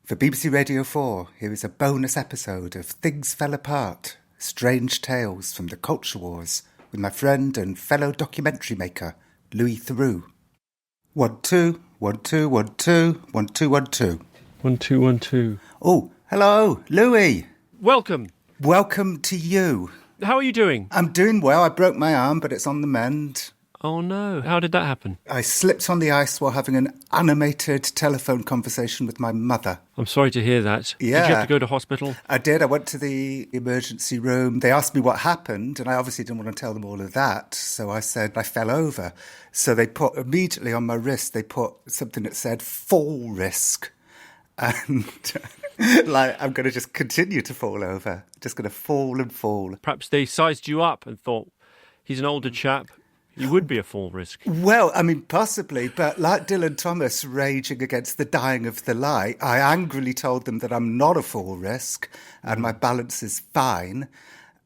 For BBC Radio 4, here is a bonus episode of Things Fell Apart, Strange Tales from the Culture Wars, with my friend and fellow documentary maker, Louis Theroux. 1 2 1 2 1 2 1 2 1 2 1 2 1 2. Oh, hello, Louis. Welcome. Welcome to you. How are you doing? I'm doing well. I broke my arm, but it's on the mend. Oh no, how did that happen? I slipped on the ice while having an animated telephone conversation with my mother. I'm sorry to hear that. Yeah. Did you have to go to hospital? I did. I went to the emergency room. They asked me what happened, and I obviously didn't want to tell them all of that. So I said I fell over. So they put, immediately on my wrist, they put something that said fall risk. And I'm going to just continue to fall over. Just going to fall and fall. Perhaps they sized you up and thought, he's an older chap. You would be a fall risk. Well, I mean, possibly, but like Dylan Thomas raging against the dying of the light, I angrily told them that I'm not a fall risk and my balance is fine.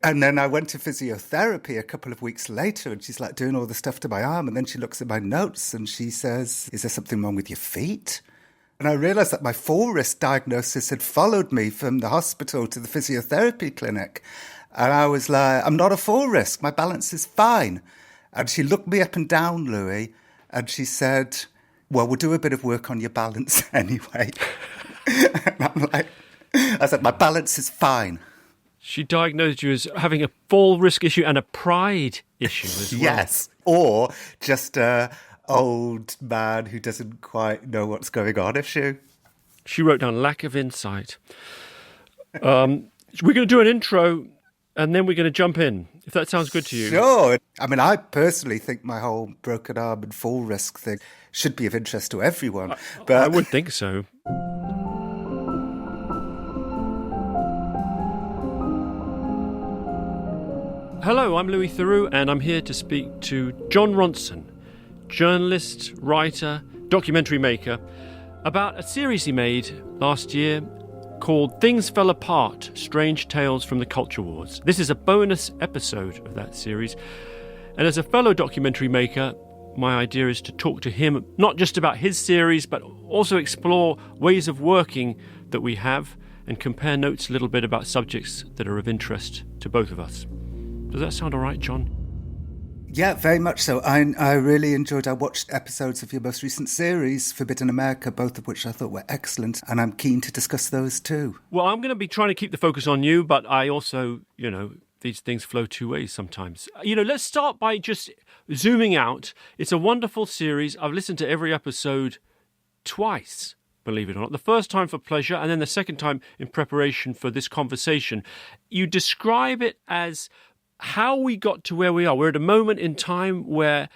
And then I went to physiotherapy a couple of weeks later and she's like doing all the stuff to my arm. And then she looks at my notes and she says, "Is there something wrong with your feet?" And I realised that my fall risk diagnosis had followed me from the hospital to the physiotherapy clinic. And I was like, I'm not a fall risk. My balance is fine. And she looked me up and down, Louis, and she said, "Well, we'll do a bit of work on your balance anyway." And I'm like, I said, "My balance is fine." She diagnosed you as having a fall risk issue and a pride issue as well. Yes, or just a old man who doesn't quite know what's going on issue. She wrote down lack of insight. We're going to do an intro and then we're going to jump in, if that sounds good to you. Sure. I mean, I personally think my whole broken arm and fall risk thing should be of interest to everyone. But I would think so. Hello, I'm Louis Theroux, and I'm here to speak to Jon Ronson, journalist, writer, documentary maker, about a series he made last year called Things Fell Apart, Strange Tales from the Culture Wars. This is a bonus episode of that series. And as a fellow documentary maker, my idea is to talk to him not just about his series, but also explore ways of working that we have and compare notes a little bit about subjects that are of interest to both of us. Does that sound all right, John? Yeah, very much so. I really enjoyed, I watched episodes of your most recent series, Forbidden America, both of which I thought were excellent, and I'm keen to discuss those too. Well, I'm going to be trying to keep the focus on you, but I also, these things flow two ways sometimes. Let's start by just zooming out. It's a wonderful series. I've listened to every episode twice, believe it or not. The first time for pleasure, and then the second time in preparation for this conversation. You describe it as how we got to where we are. We're at a moment in time where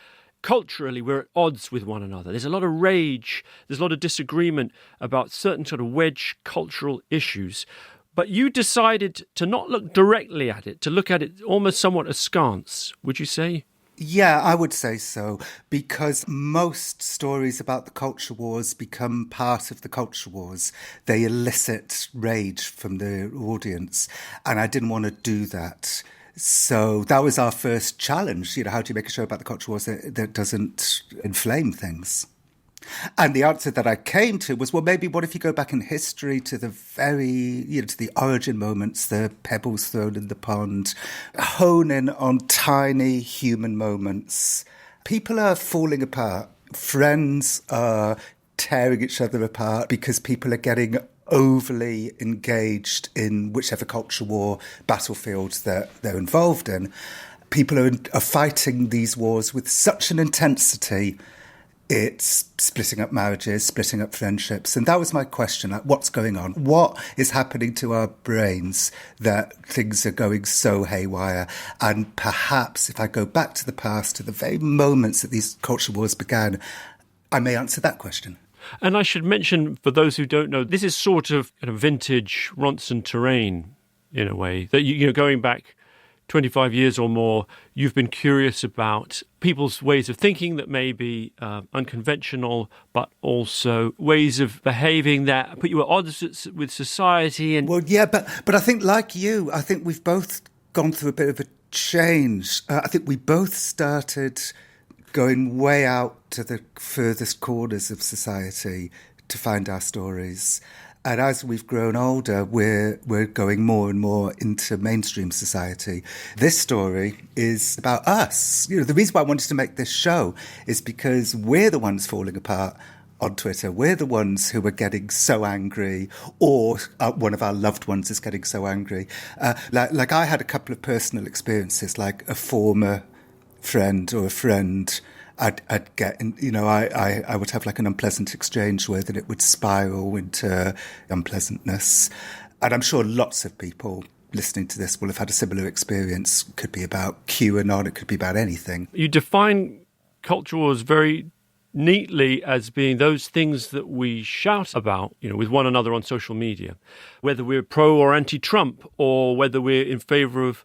culturally we're at odds with one another. There's a lot of rage, there's a lot of disagreement about certain sort of wedge cultural issues. But you decided to not look directly at it, to look at it almost somewhat askance, would you say? Yeah, I would say so, because most stories about the culture wars become part of the culture wars. They elicit rage from the audience, and I didn't want to do that. So that was our first challenge. How do you make a show about the culture wars that doesn't inflame things? And the answer that I came to was, well, maybe what if you go back in history to the to the origin moments, the pebbles thrown in the pond, hone in on tiny human moments. People are falling apart. Friends are tearing each other apart because people are getting overly engaged in whichever culture war battlefields that they're involved in. People are fighting these wars with such an intensity, it's splitting up marriages, splitting up friendships. And that was my question, like, what's going on? What is happening to our brains that things are going so haywire? And perhaps if I go back to the past, to the very moments that these culture wars began, I may answer that question. And I should mention, for those who don't know, this is sort of vintage Ronson terrain, in a way, that going back 25 years or more, you've been curious about people's ways of thinking that may be unconventional, but also ways of behaving that put you at odds with society. And well, yeah, but I think, like you, I think we've both gone through a bit of a change. I think we both started going way out to the furthest corners of society to find our stories. And as we've grown older, we're going more and more into mainstream society. This story is about us. The reason why I wanted to make this show is because we're the ones falling apart on Twitter. We're the ones who are getting so angry, or one of our loved ones is getting so angry. Like I had a couple of personal experiences, like a former friend or a friend I'd get, I would have like an unpleasant exchange with, and it would spiral into unpleasantness. And I'm sure lots of people listening to this will have had a similar experience. It could be about QAnon, it could be about anything. You define culture wars very neatly as being those things that we shout about, with one another on social media, whether we're pro or anti-Trump, or whether we're in favour of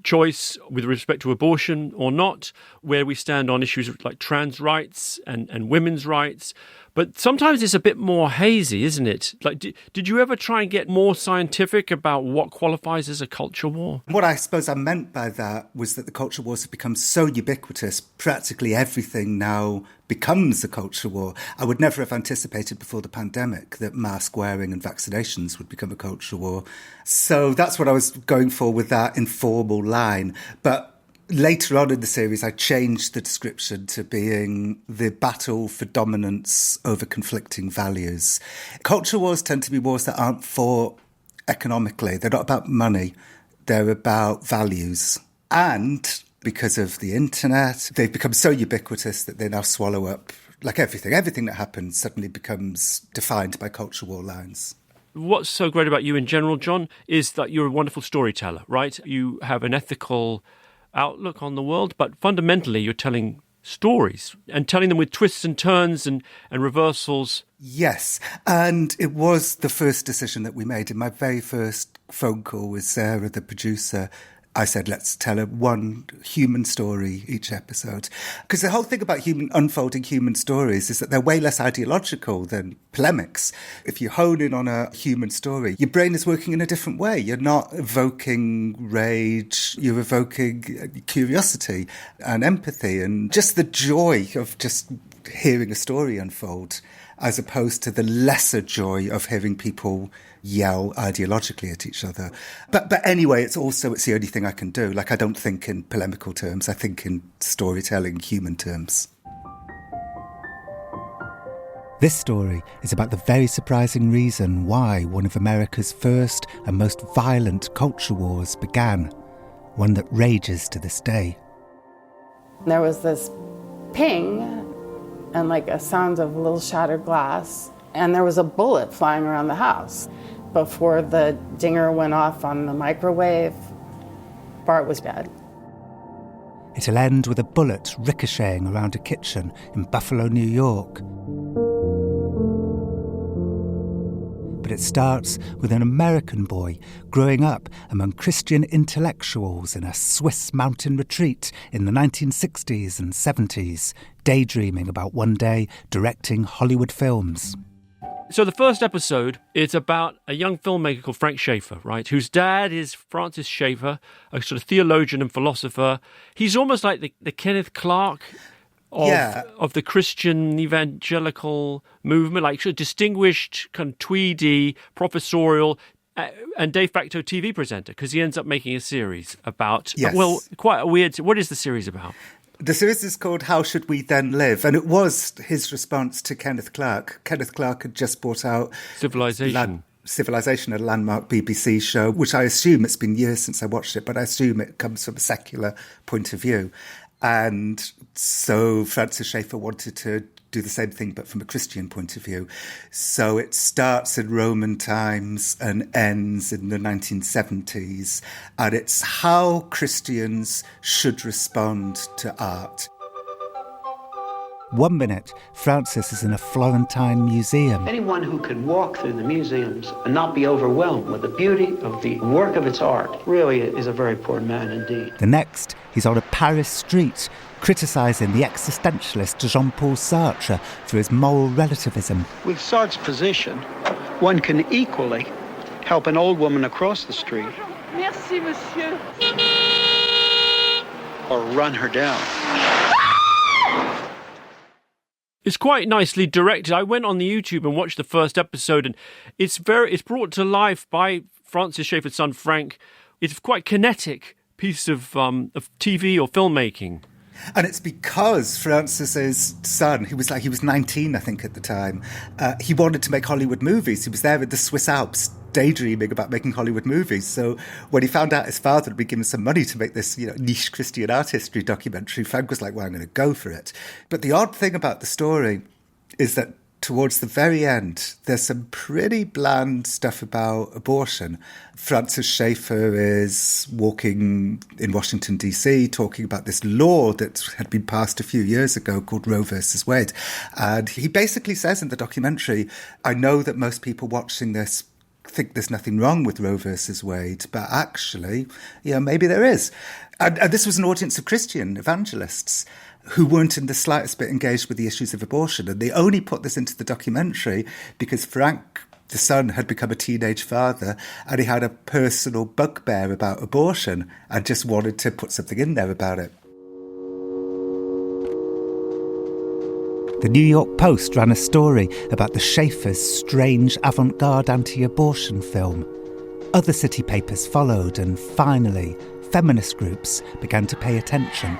choice with respect to abortion or not, where we stand on issues like trans rights and women's rights. But sometimes it's a bit more hazy, isn't it? Like, did you ever try and get more scientific about what qualifies as a culture war? What I suppose I meant by that was that the culture wars have become so ubiquitous, practically everything now becomes a culture war. I would never have anticipated before the pandemic that mask wearing and vaccinations would become a culture war. So that's what I was going for with that informal line. But later on in the series, I changed the description to being the battle for dominance over conflicting values. Culture wars tend to be wars that aren't fought economically. They're not about money. They're about values. And because of the internet, they've become so ubiquitous that they now swallow up, like everything. Everything that happens suddenly becomes defined by culture war lines. What's so great about you in general, Jon, is that you're a wonderful storyteller, right? You have an ethical outlook on the world, but fundamentally you're telling stories and telling them with twists and turns and reversals. Yes, and it was the first decision that we made. In my very first phone call with Sarah, the producer, I said, let's tell one human story each episode. Because the whole thing about unfolding human stories is that they're way less ideological than polemics. If you hone in on a human story, your brain is working in a different way. You're not evoking rage, you're evoking curiosity and empathy and just the joy of just hearing a story unfold, as opposed to the lesser joy of hearing people yell ideologically at each other. But anyway, it's the only thing I can do. Like, I don't think in polemical terms, I think in storytelling, human terms. This story is about the very surprising reason why one of America's first and most violent culture wars began, one that rages to this day. There was this ping and like a sound of a little shattered glass, and there was a bullet flying around the house. Before the dinger went off on the microwave, Bart was dead. It'll end with a bullet ricocheting around a kitchen in Buffalo, New York. But it starts with an American boy growing up among Christian intellectuals in a Swiss mountain retreat in the 1960s and 70s, daydreaming about one day directing Hollywood films. So the first episode is about a young filmmaker called Frank Schaeffer, right, whose dad is Francis Schaeffer, a sort of theologian and philosopher. He's almost like the Kenneth Clark of the Christian evangelical movement, like sort of distinguished, kind of tweedy, professorial, and de facto TV presenter, because he ends up making a series about, quite a weird... What is the series about? The series is called How Should We Then Live? And it was his response to Kenneth Clark. Kenneth Clark had just brought out Civilization, a landmark BBC show, which I assume, it's been years since I watched it, but I assume it comes from a secular point of view. And so Francis Schaeffer wanted to do the same thing, but from a Christian point of view. So it starts in Roman times and ends in the 1970s. And it's how Christians should respond to art. 1 minute, Francis is in a Florentine museum. Anyone who can walk through the museums and not be overwhelmed with the beauty of the work of its art really is a very poor man indeed. The next, he's on a Paris street, criticising the existentialist Jean-Paul Sartre for his moral relativism. With Sartre's position, one can equally help an old woman across the street. Merci, monsieur. Or run her down. It's quite nicely directed. I went on the YouTube and watched the first episode, and it's brought to life by Francis Schaeffer's son Frank. It's quite kinetic piece of TV or filmmaking. And it's because Francis's son, he was 19, I think, at the time, he wanted to make Hollywood movies. He was there in the Swiss Alps daydreaming about making Hollywood movies. So when he found out his father had been given some money to make this, niche Christian art history documentary, Frank was like, well, I'm going to go for it. But the odd thing about the story is that towards the very end, there's some pretty bland stuff about abortion. Francis Schaeffer is walking in Washington, D.C., talking about this law that had been passed a few years ago called Roe versus Wade. And he basically says in the documentary, I know that most people watching this think there's nothing wrong with Roe versus Wade, but actually, maybe there is. And this was an audience of Christian evangelists who weren't in the slightest bit engaged with the issues of abortion. And they only put this into the documentary because Frank, the son, had become a teenage father and he had a personal bugbear about abortion and just wanted to put something in there about it. The New York Post ran a story about the Schaeffers' strange avant-garde anti-abortion film. Other city papers followed, and finally, feminist groups began to pay attention.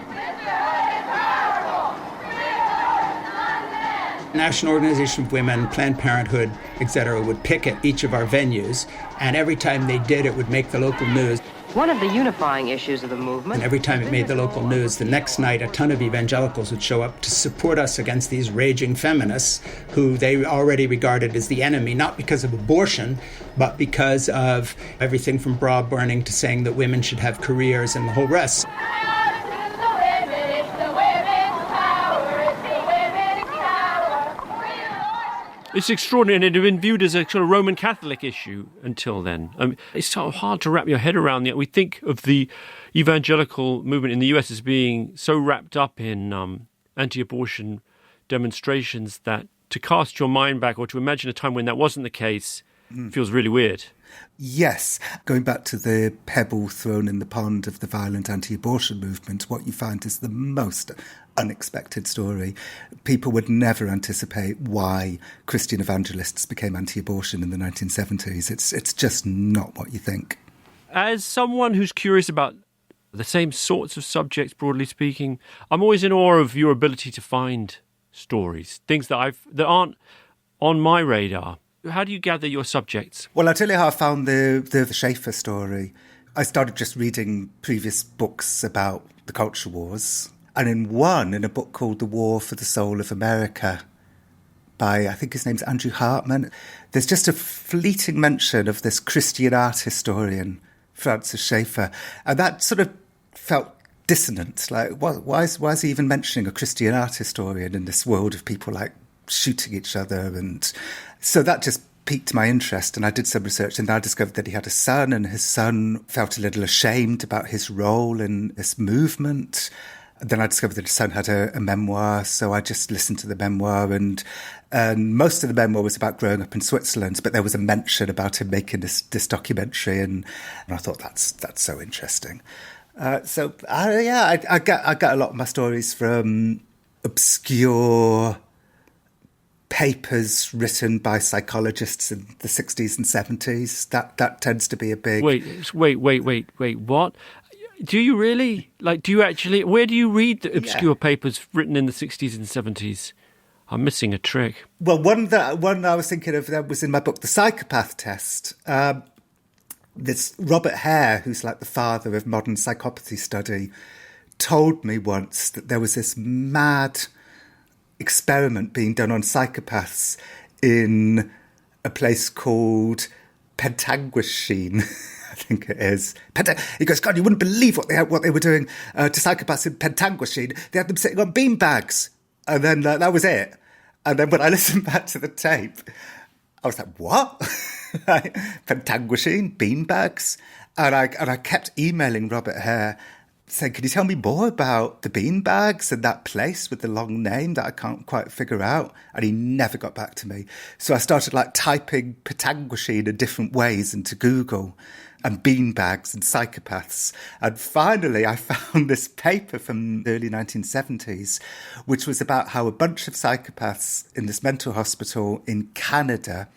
National Organization of Women, Planned Parenthood, etc. would picket each of our venues, and every time they did, it would make the local news. One of the unifying issues of the movement... And every time it made the local news, the next night a ton of evangelicals would show up to support us against these raging feminists who they already regarded as the enemy, not because of abortion, but because of everything from bra burning to saying that women should have careers and the whole rest. It's extraordinary, and it had been viewed as a sort of Roman Catholic issue until then. It's sort of hard to wrap your head around. Yet we think of the evangelical movement in the US as being so wrapped up in anti-abortion demonstrations that to cast your mind back or to imagine a time when that wasn't the case feels really weird. Yes. Going back to the pebble thrown in the pond of the violent anti-abortion movement, what you find is the most unexpected story. People would never anticipate why Christian evangelists became anti-abortion in the 1970s. It's just not what you think. As someone who's curious about the same sorts of subjects, broadly speaking, I'm always in awe of your ability to find stories, things that aren't on my radar. How do you gather your subjects? Well, I'll tell you how I found the Schaeffer story. I started just reading previous books about the culture wars. And in a book called The War for the Soul of America by, I think his name's Andrew Hartman, there's just a fleeting mention of this Christian art historian, Francis Schaeffer. And that sort of felt dissonant. Like, why is he even mentioning a Christian art historian in this world of people like shooting each other? And so that just piqued my interest, and I did some research, and I discovered that he had a son, and his son felt a little ashamed about his role in this movement. And then I discovered that his son had a memoir, so I just listened to the memoir, and most of the memoir was about growing up in Switzerland, but there was a mention about him making this documentary, and I thought that's so interesting. I got a lot of my stories from obscure papers written by psychologists in the 60s and 70s. That tends to be a big... Wait, what? Do you really? Do you actually... Where do you read the obscure papers written in the 60s and 70s? I'm missing a trick. Well, one I was thinking of that was in my book, The Psychopath Test. This Robert Hare, who's like the father of modern psychopathy study, told me once that there was this mad experiment being done on psychopaths in a place called Pentanguishene, I think it is. He goes, God, you wouldn't believe what they were doing to psychopaths in Pentanguishene. They had them sitting on beanbags. And then that was it. And then when I listened back to the tape, I was like, what? Pentanguishene, beanbags? And I kept emailing Robert Hare saying, can you tell me more about the beanbags and that place with the long name that I can't quite figure out? And he never got back to me. So I started typing Pizzagate in different ways into Google, and beanbags and psychopaths. And finally, I found this paper from the early 1970s, which was about how a bunch of psychopaths in this mental hospital in Canada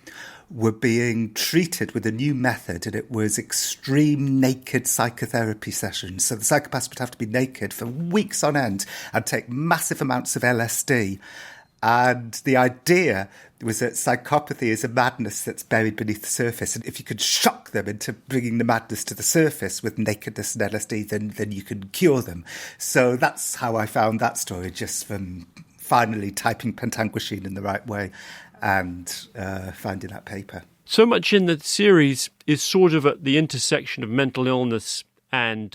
were being treated with a new method, and it was extreme naked psychotherapy sessions. So the psychopaths would have to be naked for weeks on end and take massive amounts of LSD. And the idea was that psychopathy is a madness that's buried beneath the surface. And if you could shock them into bringing the madness to the surface with nakedness and LSD, then you can cure them. So that's how I found that story, just from finally typing pentanguishene in the right way and finding that paper. So much in the series is sort of at the intersection of mental illness and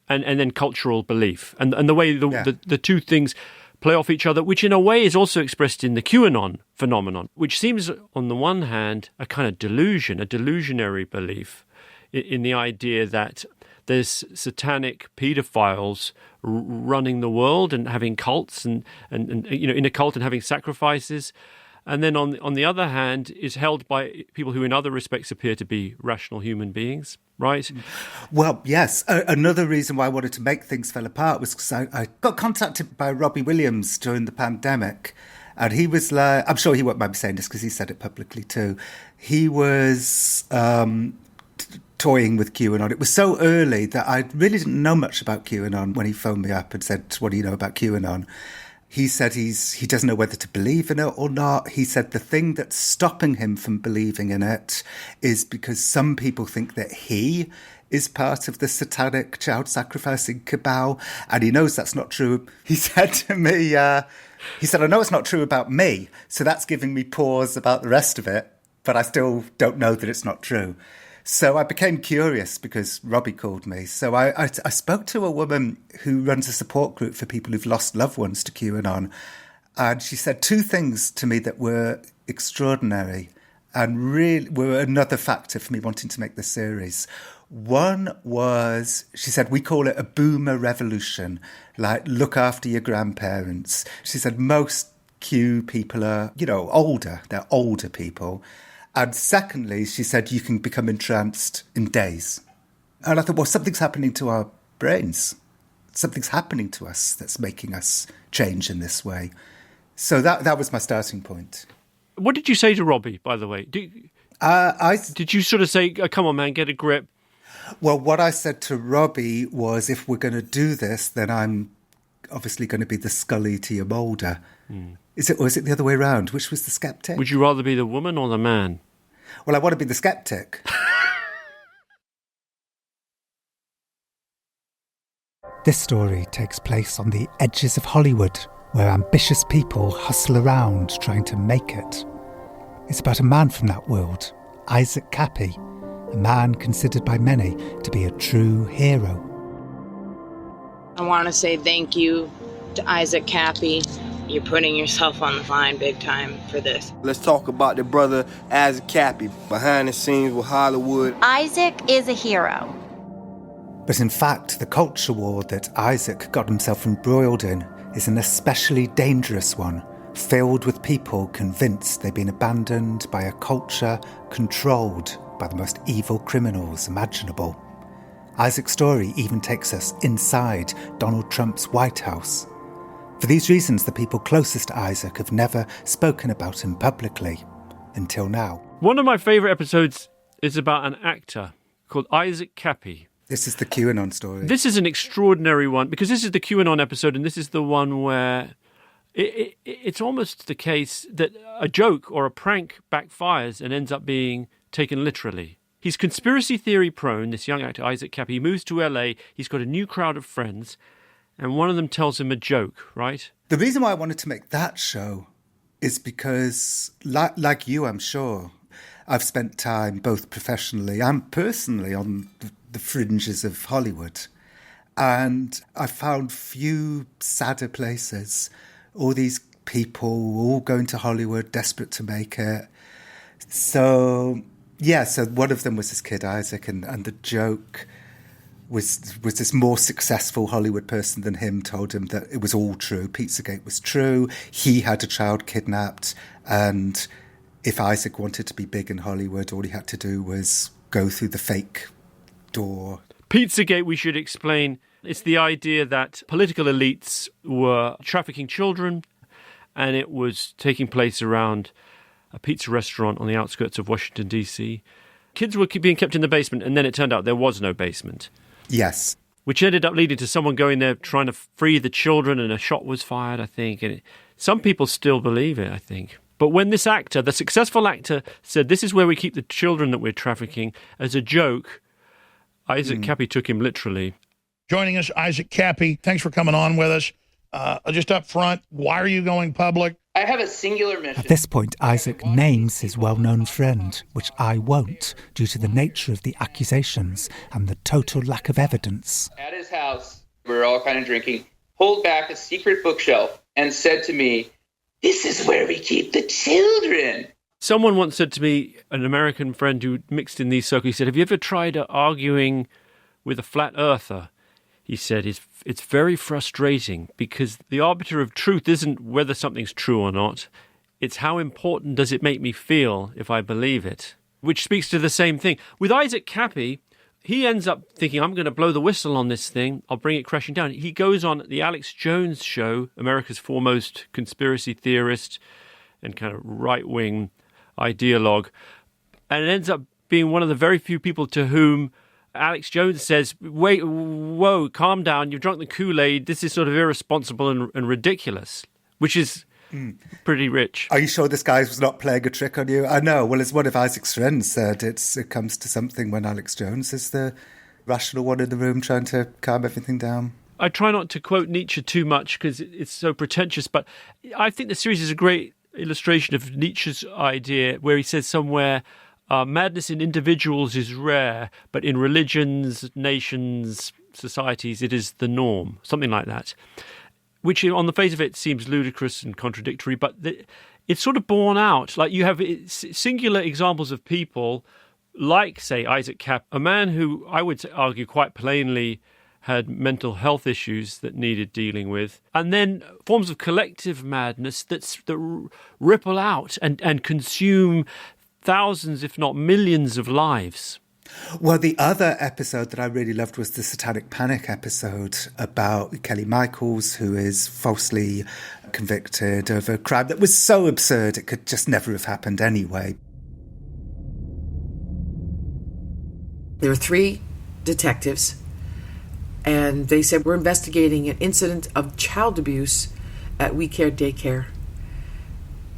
then cultural belief. And the way the two things play off each other, which in a way is also expressed in the QAnon phenomenon, which seems, on the one hand, a kind of delusion, a delusionary belief in the idea that there's satanic paedophiles running the world and having cults and in a cult and having sacrifices. And then on the other hand, is held by people who in other respects appear to be rational human beings, right? Well, yes. Another reason why I wanted to make Things Fell Apart was because I got contacted by Robbie Williams during the pandemic. And he was like, I'm sure he won't mind me saying this because he said it publicly too. He was toying with QAnon. It was so early that I really didn't know much about QAnon when he phoned me up and said, what do you know about QAnon? He said he doesn't know whether to believe in it or not. He said the thing that's stopping him from believing in it is because some people think that he is part of the satanic child sacrificing cabal, and he knows that's not true. He said to me, I know it's not true about me, so that's giving me pause about the rest of it, but I still don't know that it's not true. So I became curious because Robbie called me. So I spoke to a woman who runs a support group for people who've lost loved ones to QAnon. And she said two things to me that were extraordinary and really were another factor for me wanting to make this series. One was, she said, we call it a boomer revolution, like look after your grandparents. She said most Q people are, older. They're older people. And secondly, she said, you can become entranced in days. And I thought, well, something's happening to our brains. Something's happening to us that's making us change in this way. So that was my starting point. What did you say to Robbie, by the way? Did you sort of say, come on, man, get a grip? Well, what I said to Robbie was, if we're going to do this, then I'm obviously going to be the Scully to your Mulder. Mm. Is it the other way around? Which was the skeptic? Would you rather be the woman or the man? Well, I want to be the skeptic. This story takes place on the edges of Hollywood, where ambitious people hustle around trying to make it. It's about a man from that world, Isaac Kappy, a man considered by many to be a true hero. I want to say thank you to Isaac Kappy. You're putting yourself on the line big time for this. Let's talk about the brother Isaac Kappy, behind the scenes with Hollywood. Isaac is a hero. But in fact, the culture war that Isaac got himself embroiled in is an especially dangerous one, filled with people convinced they've been abandoned by a culture controlled by the most evil criminals imaginable. Isaac's story even takes us inside Donald Trump's White House. For these reasons, the people closest to Isaac have never spoken about him publicly, until now. One of my favourite episodes is about an actor called Isaac Kappy. This is the QAnon story. This is an extraordinary one, because this is the QAnon episode, and this is the one where it's almost the case that a joke or a prank backfires and ends up being taken literally. He's conspiracy theory prone, this young actor, Isaac Kappy. He moves to LA, he's got a new crowd of friends, and one of them tells him a joke, right? The reason why I wanted to make that show is because, like you, I'm sure, I've spent time both professionally and personally on the fringes of Hollywood. And I found few sadder places. All these people all going to Hollywood, desperate to make it. So one of them was this kid, Isaac, and the joke was this more successful Hollywood person than him, told him that it was all true. Pizzagate was true. He had a child kidnapped. And if Isaac wanted to be big in Hollywood, all he had to do was go through the fake door. Pizzagate, we should explain, it's the idea that political elites were trafficking children, and it was taking place around a pizza restaurant on the outskirts of Washington, D.C. Kids were being kept in the basement, and then it turned out there was no basement. Yes. Which ended up leading to someone going there trying to free the children, and a shot was fired, I think. And some people still believe it, I think. But when this actor, the successful actor, said, this is where we keep the children that we're trafficking, as a joke, Isaac Kappy took him literally. Joining us, Isaac Kappy. Thanks for coming on with us. Just up front, why are you going public? I have a singular mission. At this point, Isaac names his well-known friend, which I won't, due to the nature of the accusations and the total lack of evidence. At his house, we were all kind of drinking, pulled back a secret bookshelf and said to me, "This is where we keep the children." Someone once said to me, an American friend who mixed in these circles, he said, have you ever tried arguing with a flat earther? He said, it's very frustrating because the arbiter of truth isn't whether something's true or not. It's how important does it make me feel if I believe it, which speaks to the same thing. With Isaac Kappy, he ends up thinking, I'm going to blow the whistle on this thing. I'll bring it crashing down. He goes on the Alex Jones show, America's foremost conspiracy theorist and kind of right-wing ideologue, and it ends up being one of the very few people to whom Alex Jones says, wait, whoa, calm down, you've drunk the Kool-Aid, this is sort of irresponsible and ridiculous, which is pretty rich. Are you sure this guy was not playing a trick on you? I know. Well, as one of Isaac's friends said, it comes to something when Alex Jones is the rational one in the room trying to calm everything down. I try not to quote Nietzsche too much because it's so pretentious, but I think the series is a great illustration of Nietzsche's idea where he says somewhere, madness in individuals is rare, but in religions, nations, societies, it is the norm. Something like that. Which on the face of it seems ludicrous and contradictory, but it's sort of borne out. Like you have singular examples of people like, say, Isaac Kappy, a man who I would argue quite plainly had mental health issues that needed dealing with, and then forms of collective madness that ripple out and consume thousands, if not millions, of lives. Well, the other episode that I really loved was the Satanic Panic episode about Kelly Michaels, who is falsely convicted of a crime that was so absurd it could just never have happened anyway. There were 3 detectives, and they said, we're investigating an incident of child abuse at We Care Daycare.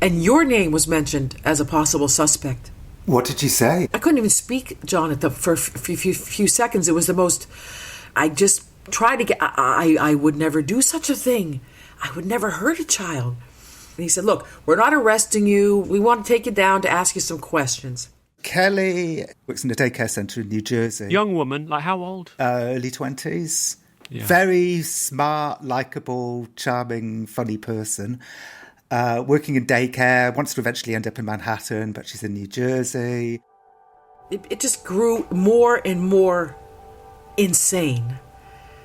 And your name was mentioned as a possible suspect. What did you say? I couldn't even speak, John, for a few seconds. It was the most... I just tried to get... I would never do such a thing. I would never hurt a child. And he said, look, we're not arresting you. We want to take you down to ask you some questions. Kelly works in a daycare centre in New Jersey. Young woman, like how old? Early 20s. Yeah. Very smart, likeable, charming, funny person. Working in daycare, wants to eventually end up in Manhattan, but she's in New Jersey. It just grew more and more insane.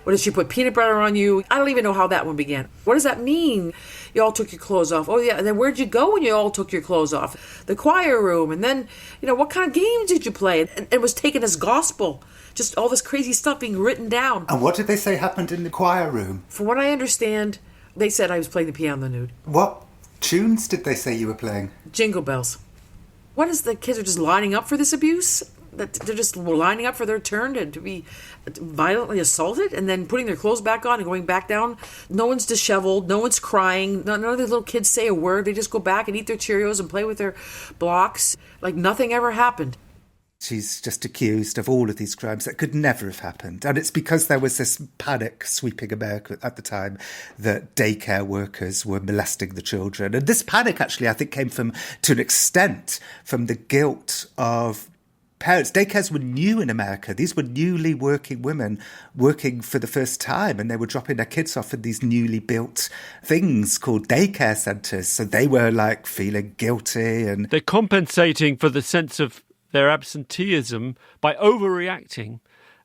What did she put peanut butter on you? I don't even know how that one began. What does that mean? You all took your clothes off. Oh, yeah. And then where'd you go when you all took your clothes off? The choir room. And then, what kind of games did you play? And it was taken as gospel. Just all this crazy stuff being written down. And what did they say happened in the choir room? From what I understand, they said I was playing the piano in the nude. What tunes did they say you were playing? Jingle bells. What is the kids are just lining up for this abuse? That they're just lining up for their turn to be violently assaulted and then putting their clothes back on and going back down. No one's disheveled. No one's crying. None of the little kids say a word. They just go back and eat their Cheerios and play with their blocks like nothing ever happened. She's just accused of all of these crimes that could never have happened. And it's because there was this panic sweeping America at the time that daycare workers were molesting the children. And this panic actually, I think, came to an extent from the guilt of parents. Daycares were new in America. These were newly working women working for the first time, and they were dropping their kids off in these newly built things called daycare centres. So they were like feeling guilty. And they're compensating for the sense of their absenteeism by overreacting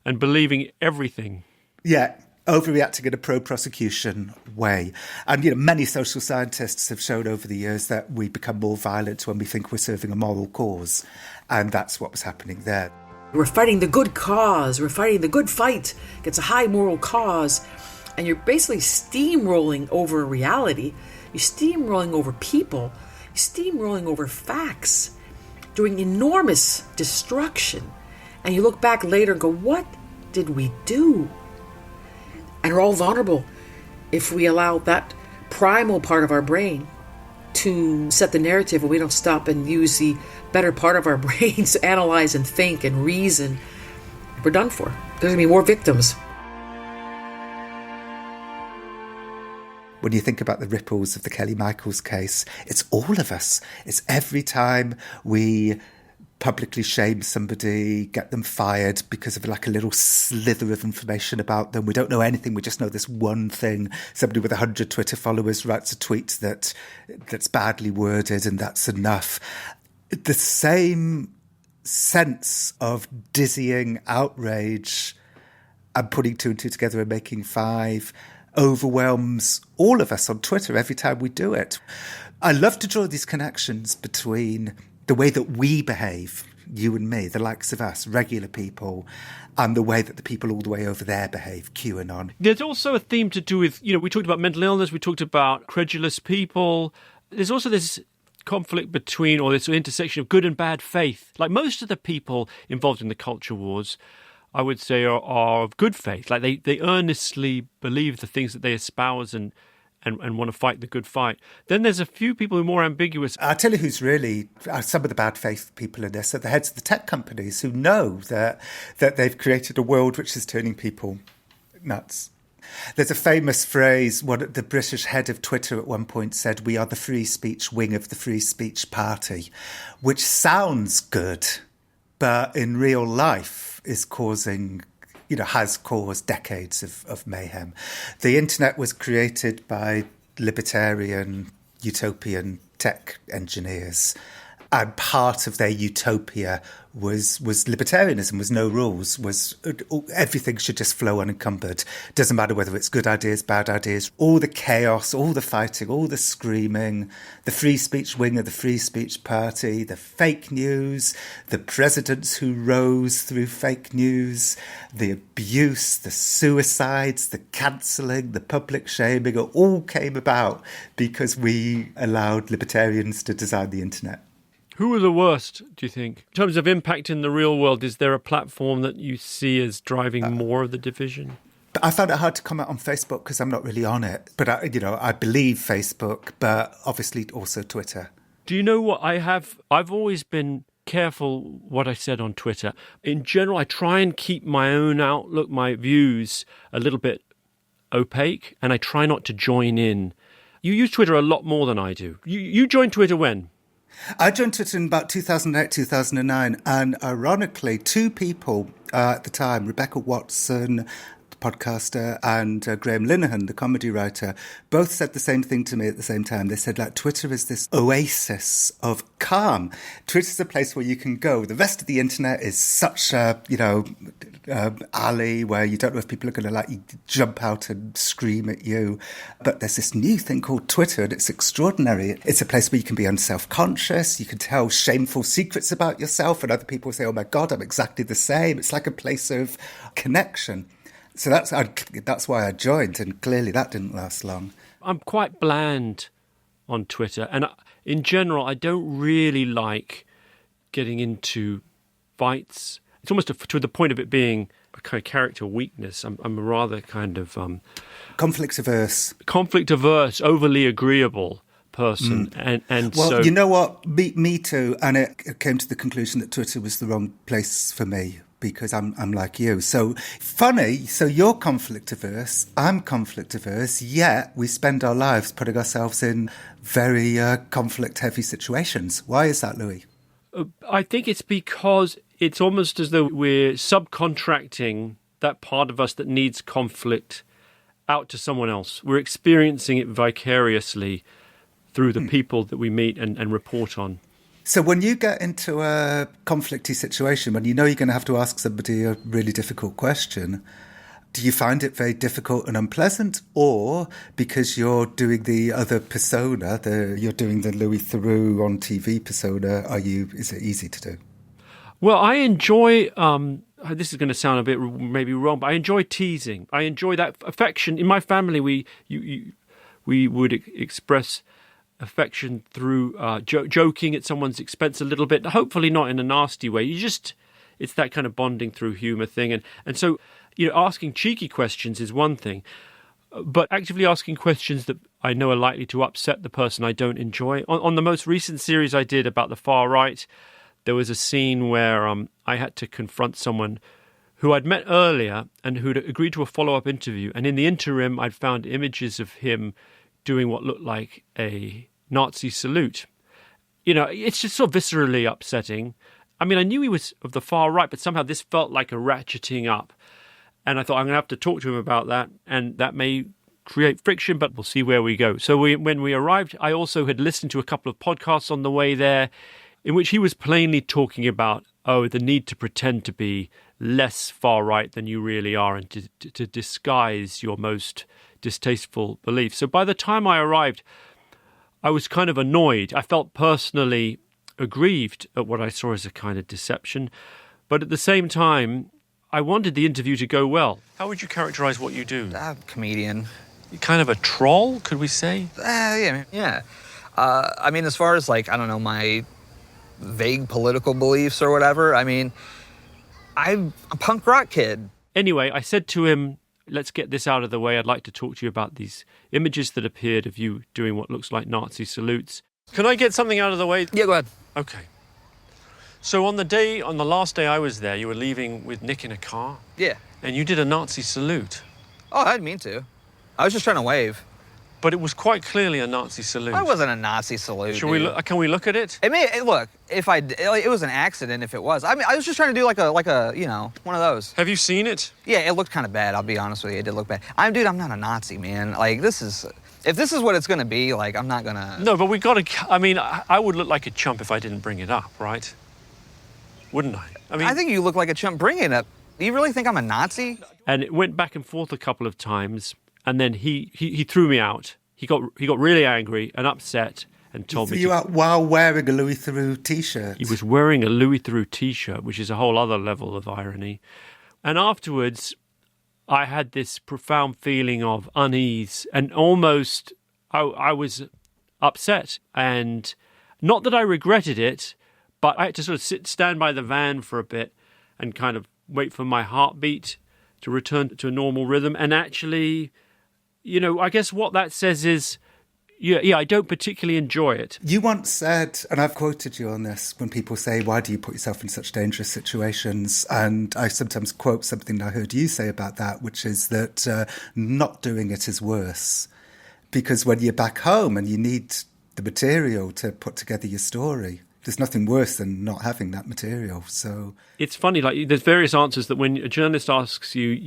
and believing everything. Yeah, overreacting in a pro-prosecution way. And, many social scientists have shown over the years that we become more violent when we think we're serving a moral cause. And that's what was happening there. We're fighting the good cause. We're fighting the good fight against a high moral cause. And you're basically steamrolling over reality. You're steamrolling over people. You're steamrolling over facts, doing enormous destruction. And you look back later and go, what did we do? And we're all vulnerable if we allow that primal part of our brain to set the narrative and we don't stop and use the better part of our brains to analyze and think and reason. We're done for. There's going to be more victims. When you think about the ripples of the Kelly Michaels case, it's all of us. It's every time we publicly shame somebody, get them fired because of like a little slither of information about them. We don't know anything. We just know this one thing. Somebody with 100 Twitter followers writes a tweet that's badly worded, and that's enough. The same sense of dizzying outrage and putting two and two together and making five overwhelms all of us on Twitter every time we do it. I love to draw these connections between the way that we behave, you and me, the likes of us, regular people, and the way that the people all the way over there behave, QAnon. There's also a theme to do with, we talked about mental illness, we talked about credulous people. There's also this conflict between, or this intersection of good and bad faith. Like most of the people involved in the culture wars, I would say, are of good faith. Like they earnestly believe the things that they espouse and want to fight the good fight. Then there's a few people who are more ambiguous. I'll tell you who's really some of the bad faith people in this are the heads of the tech companies who know that they've created a world which is turning people nuts. There's a famous phrase, the British head of Twitter at one point said, "We are the free speech wing of the free speech party," which sounds good, but in real life is causing, has caused decades of mayhem. The internet was created by libertarian, utopian tech engineers. And part of their utopia was libertarianism, was no rules, was everything should just flow unencumbered. Doesn't matter whether it's good ideas, bad ideas, all the chaos, all the fighting, all the screaming, the free speech wing of the free speech party, the fake news, the presidents who rose through fake news, the abuse, the suicides, the cancelling, the public shaming, it all came about because we allowed libertarians to design the internet. Who are the worst, do you think? In terms of impact in the real world, is there a platform that you see as driving more of the division? I found it hard to comment on Facebook because I'm not really on it. But, I believe Facebook, but obviously also Twitter. Do you know what I have? I've always been careful what I said on Twitter. In general, I try and keep my own outlook, my views a little bit opaque, and I try not to join in. You use Twitter a lot more than I do. You joined Twitter when? I joined Twitter in about 2008, 2009, and ironically, two people at the time, Rebecca Watson, the podcaster, and Graham Linehan, the comedy writer, both said the same thing to me at the same time. They said, Twitter is this oasis of calm. Twitter's a place where you can go. The rest of the internet is such a, alley where you don't know if people are going to jump out and scream at you. But there's this new thing called Twitter, and it's extraordinary. It's a place where you can be unself-conscious. You can tell shameful secrets about yourself, and other people say, "Oh my God, I'm exactly the same." It's like a place of connection. So that's why I joined, and clearly that didn't last long. I'm quite bland on Twitter, and in general, I don't really like getting into fights. It's almost to the point of it being a kind of character weakness. I'm a rather kind of conflict averse, overly agreeable person, and well, so you know what, me too. And it came to the conclusion that Twitter was the wrong place for me because I'm like you. So funny. So you're conflict averse, I'm conflict averse. Yet we spend our lives putting ourselves in very conflict heavy situations. Why is that, Louis? I think it's because it's almost as though we're subcontracting that part of us that needs conflict out to someone else. We're experiencing it vicariously through the people that we meet and report on. So when you get into a conflicty situation, when you know you're going to have to ask somebody a really difficult question, do you find it very difficult and unpleasant? Or because you're doing the other persona, you're doing the Louis Theroux on TV persona, is it easy to do? Well, I enjoy, this is going to sound a bit maybe wrong, but I enjoy teasing. I enjoy that affection. In my family, we would express affection through joking at someone's expense a little bit, hopefully not in a nasty way. It's that kind of bonding through humour thing. And so, asking cheeky questions is one thing, but actively asking questions that I know are likely to upset the person I don't enjoy. On the most recent series I did about the far right, there was a scene where I had to confront someone who I'd met earlier and who'd agreed to a follow-up interview. And in the interim, I'd found images of him doing what looked like a Nazi salute. It's just sort of viscerally upsetting. I mean, I knew he was of the far right, but somehow this felt like a ratcheting up. And I thought, I'm going to have to talk to him about that. And that may create friction, but we'll see where we go. So when we arrived, I also had listened to a couple of podcasts on the way there in which he was plainly talking about, the need to pretend to be less far right than you really are and to disguise your most distasteful beliefs. So by the time I arrived, I was kind of annoyed. I felt personally aggrieved at what I saw as a kind of deception. But at the same time, I wanted the interview to go well. How would you characterize what you do? Comedian. You're kind of a troll, could we say? Yeah. I mean, as far as my vague political beliefs or whatever, I mean, I'm a punk rock kid. Anyway, I said to him, let's get this out of the way. I'd like to talk to you about these images that appeared of you doing what looks like Nazi salutes. Can I get something out of the way? Yeah, go ahead. Okay. So on the last day I was there, you were leaving with Nick in a car? Yeah. And you did a Nazi salute. Oh, I didn't mean to. I was just trying to wave. But it was quite clearly a Nazi salute. It wasn't a Nazi salute. Can we look at it? Look, it was an accident if it was. I mean, I was just trying to do like a one of those. Have you seen it? Yeah, it looked kind of bad. I'll be honest with you, it did look bad. I'm not a Nazi, man. Like if this is what it's gonna be, like I'm not gonna. No, but we gotta. I mean, I would look like a chump if I didn't bring it up, right? Wouldn't I? I think you look like a chump bringing it up. Do you really think I'm a Nazi? And it went back and forth a couple of times, and then he threw me out. He got really angry and upset and told me. He threw you out while wearing a Louis Theroux T-shirt. He was wearing a Louis Theroux T-shirt, which is a whole other level of irony. And afterwards, I had this profound feeling of unease and almost I was upset. And not that I regretted it, but I had to sort of stand by the van for a bit and kind of wait for my heartbeat to return to a normal rhythm. And actually, I guess what that says is, I don't particularly enjoy it. You once said, and I've quoted you on this, when people say, why do you put yourself in such dangerous situations? And I sometimes quote something I heard you say about that, which is that not doing it is worse. Because when you're back home and you need the material to put together your story, there's nothing worse than not having that material. So it's funny, like there's various answers that when a journalist asks you,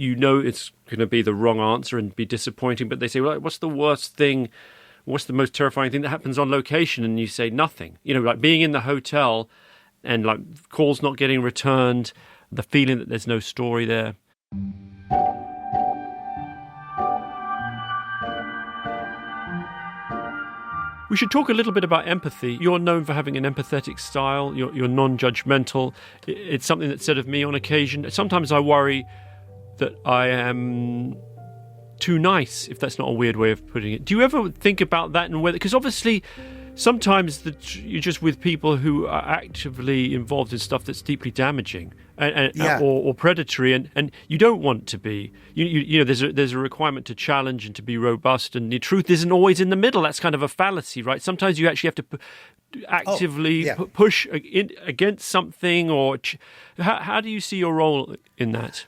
it's going to be the wrong answer and be disappointing, but they say, well, what's the worst thing? What's the most terrifying thing that happens on location? And you say nothing. Like being in the hotel and like calls not getting returned, the feeling that there's no story there. We should talk a little bit about empathy. You're known for having an empathetic style. You're non-judgmental. It's something that's said of me on occasion. Sometimes I worry that I am too nice, if that's not a weird way of putting it. Do you ever think about that and whether... Because obviously, sometimes you're just with people who are actively involved in stuff that's deeply damaging or predatory, and you don't want to be. There's a requirement to challenge and to be robust, and the truth isn't always in the middle. That's kind of a fallacy, right? Sometimes you actually have to actively push against something, or... How do you see your role in that?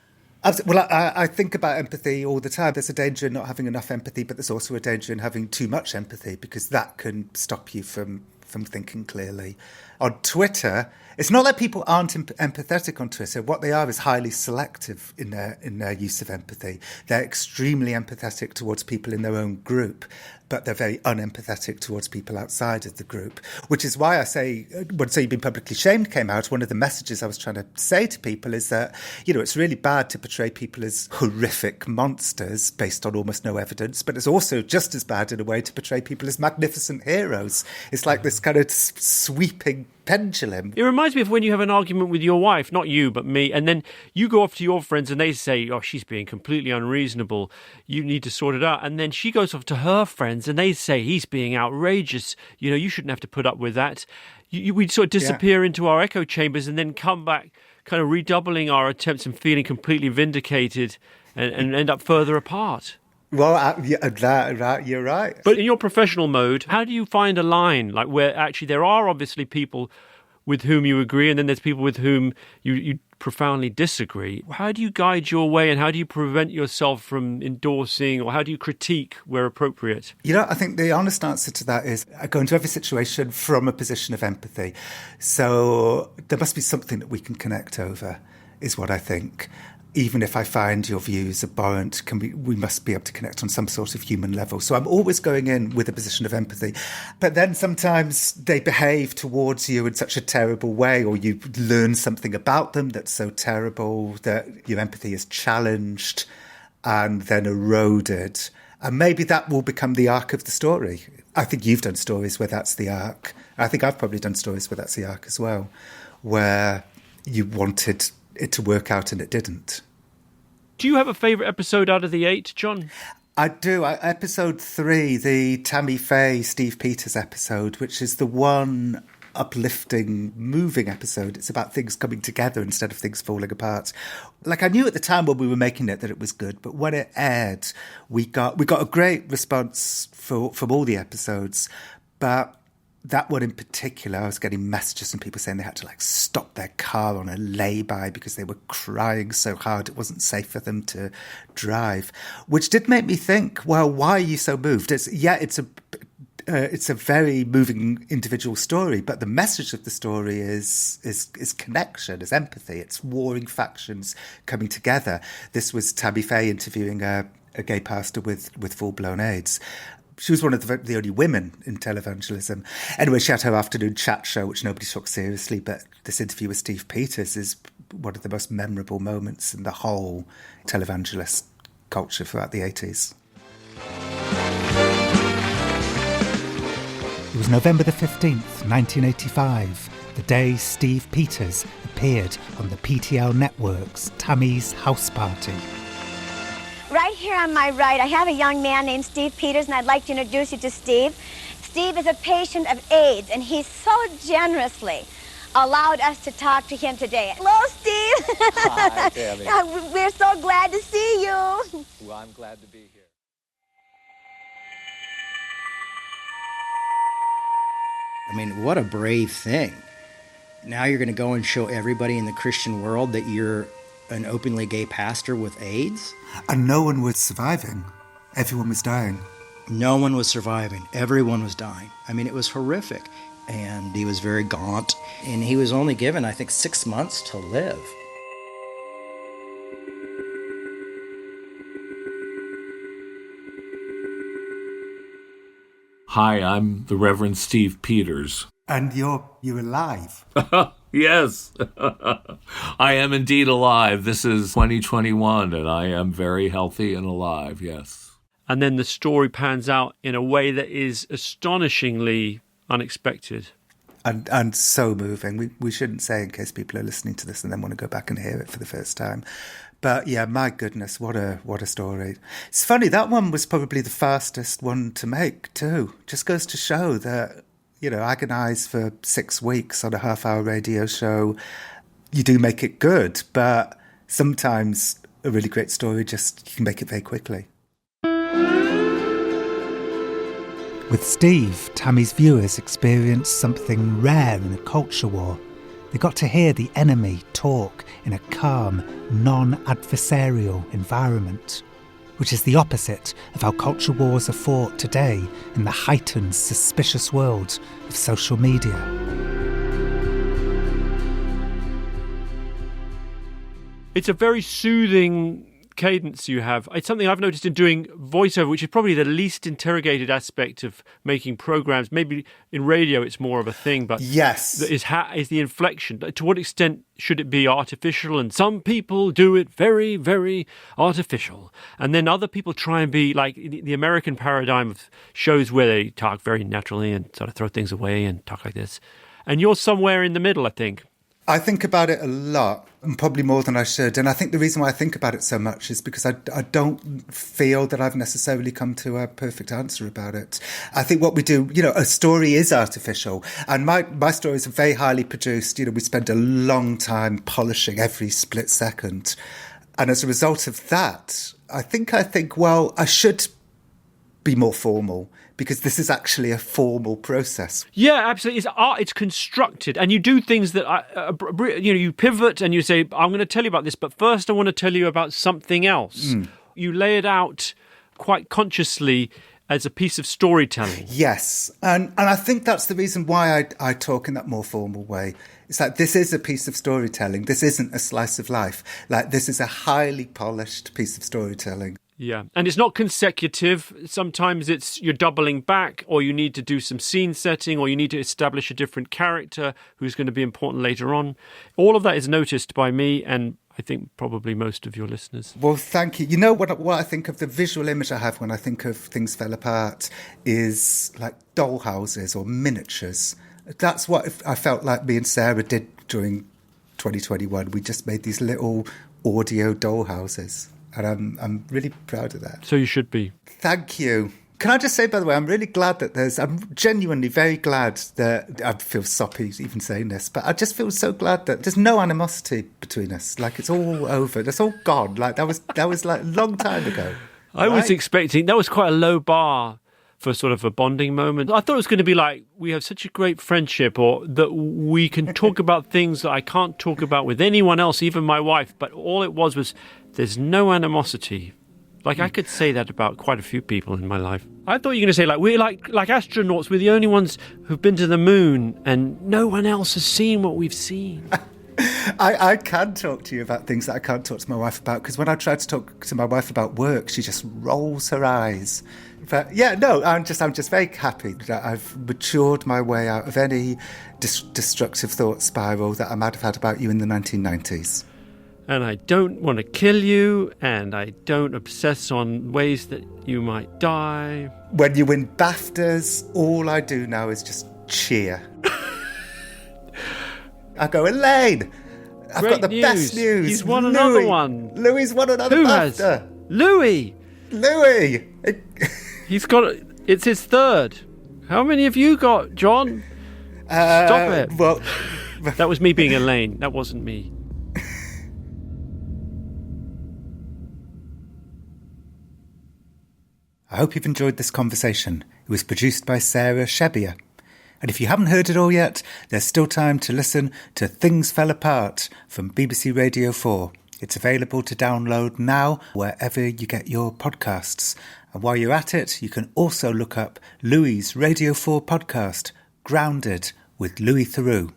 Well, I think about empathy all the time. There's a danger in not having enough empathy, but there's also a danger in having too much empathy, because that can stop you from thinking clearly. On Twitter, it's not that people aren't empathetic on Twitter. What they are is highly selective in their use of empathy. They're extremely empathetic towards people in their own group, but they're very unempathetic towards people outside of the group, which is why I say, when So You've Been Publicly Shamed came out, one of the messages I was trying to say to people is that, it's really bad to portray people as horrific monsters based on almost no evidence, but it's also just as bad in a way to portray people as magnificent heroes. It's like this kind of sweeping pendulum. It reminds me of when you have an argument with your wife, not you, but me, and then you go off to your friends and they say, oh, she's being completely unreasonable, you need to sort it out. And then she goes off to her friends and they say, he's being outrageous, you shouldn't have to put up with that. We sort of disappear into our echo chambers and then come back kind of redoubling our attempts and feeling completely vindicated and end up further apart. Well, you're right. But in your professional mode, how do you find a line, like where actually there are obviously people with whom you agree and then there's people with whom you profoundly disagree? How do you guide your way and how do you prevent yourself from endorsing, or how do you critique where appropriate? I think the honest answer to that is I go into every situation from a position of empathy. So there must be something that we can connect over, is what I think. Even if I find your views abhorrent, we must be able to connect on some sort of human level. So I'm always going in with a position of empathy. But then sometimes they behave towards you in such a terrible way, or you learn something about them that's so terrible that your empathy is challenged and then eroded. And maybe that will become the arc of the story. I think you've done stories where that's the arc. I think I've probably done stories where that's the arc as well, where you wanted it to work out and it didn't. Do you have a favourite episode out of the 8, John? I do. Episode 3, the Tammy Faye, Steve Peters episode, which is the one uplifting, moving episode. It's about things coming together instead of things falling apart. Like, I knew at the time when we were making it that it was good, but when it aired, we got a great response from all the episodes, but that one in particular, I was getting messages from people saying they had to stop their car on a lay-by because they were crying so hard it wasn't safe for them to drive, which did make me think, well, why are you so moved? It's a very moving individual story, but the message of the story is connection, is empathy. It's warring factions coming together. This was Tammy Faye interviewing a gay pastor with full-blown AIDS. She was one of the only women in televangelism. Anyway, she had her afternoon chat show, which nobody took seriously, but this interview with Steve Peters is one of the most memorable moments in the whole televangelist culture throughout the 80s. It was November the 15th, 1985, the day Steve Peters appeared on the PTL Network's Tammy's House Party. Right here on my right, I have a young man named Steve Peters, and I'd like to introduce you to Steve. Steve is a patient of AIDS, and he so generously allowed us to talk to him today. Hello, Steve. Hi, Tammy. We're so glad to see you. Well, I'm glad to be here. I mean, what a brave thing. Now you're going to go and show everybody in the Christian world that you're an openly gay pastor with AIDS? And no one was surviving. Everyone was dying. No one was surviving. Everyone was dying. I mean, it was horrific. And he was very gaunt. And he was only given, I think, 6 months to live. Hi, I'm the Reverend Steve Peters. And you're alive. Yes, I am indeed alive. This is 2021, and I am very healthy and alive, yes. And then the story pans out in a way that is astonishingly unexpected. And so moving. We shouldn't say in case people are listening to this and then want to go back and hear it for the first time. But yeah, my goodness, what a story. It's funny, that one was probably the fastest one to make too. Just goes to show that, agonise for 6 weeks on a half-hour radio show. You do make it good, but sometimes a really great story, you can make it very quickly. With Steve, Tammy's viewers experienced something rare in a culture war. They got to hear the enemy talk in a calm, non-adversarial environment, which is the opposite of how culture wars are fought today in the heightened, suspicious world of social media. It's a very soothing cadence you have. It's something I've noticed in doing voiceover, which is probably the least interrogated aspect of making programs. Maybe in radio it's more of a thing, but yes, is the inflection. To what extent should it be artificial? And some people do it very, very artificial, and then other people try and be like the American paradigm of shows where they talk very naturally and sort of throw things away and talk like this. And you're somewhere in the middle, I think. I think about it a lot, and probably more than I should. And I think the reason why I think about it so much is because I don't feel that I've necessarily come to a perfect answer about it. I think what we do, a story is artificial. And my stories are very highly produced. We spend a long time polishing every split second. And as a result of that, I think, well, I should be more formal, because this is actually a formal process. Yeah, absolutely. It's art. It's constructed, and you do things that you pivot and you say, "I'm going to tell you about this, but first I want to tell you about something else." You lay it out quite consciously as a piece of storytelling. Yes, and I think that's the reason why I talk in that more formal way. It's like, this is a piece of storytelling. This isn't a slice of life. Like, this is a highly polished piece of storytelling. Yeah, and it's not consecutive. Sometimes you're doubling back, or you need to do some scene setting, or you need to establish a different character who's going to be important later on. All of that is noticed by me, and I think probably most of your listeners. Well, thank you. You know what I think of, the visual image I have when I think of Things Fell Apart is like doll houses or miniatures. That's what I felt like me and Sarah did during 2021. We just made these little audio doll houses. And I'm really proud of that. So you should be. Thank you. Can I just say, by the way, I'm really glad that I'm genuinely very glad that, I feel soppy even saying this, but I just feel so glad that there's no animosity between us. Like, it's all over. That's all gone. Like, that was like a long time ago. I was expecting, that was quite a low bar for sort of a bonding moment. I thought it was going to be like, we have such a great friendship, or that we can talk about things that I can't talk about with anyone else, even my wife. But all it was there's no animosity. Like, I could say that about quite a few people in my life. I thought you were going to say, like, we're like astronauts. We're the only ones who've been to the moon, and no one else has seen what we've seen. I can talk to you about things that I can't talk to my wife about, because when I try to talk to my wife about work, she just rolls her eyes. But yeah, no, I'm just very happy that I've matured my way out of any destructive thought spiral that I might have had about you in the 1990s. And I don't want to kill you, and I don't obsess on ways that you might die. When you win BAFTAs, all I do now is just cheer. I go, Elaine, I've got the best news. He's won another one. Louis won another BAFTA. Louis. He's got, it's his third. How many have you got, John? Stop it. Well, that was me being Elaine. That wasn't me. I hope you've enjoyed this conversation. It was produced by Sarah Shebier. And if you haven't heard it all yet, there's still time to listen to Things Fell Apart from BBC Radio 4. It's available to download now wherever you get your podcasts. And while you're at it, you can also look up Louis' Radio 4 podcast, Grounded, with Louis Theroux.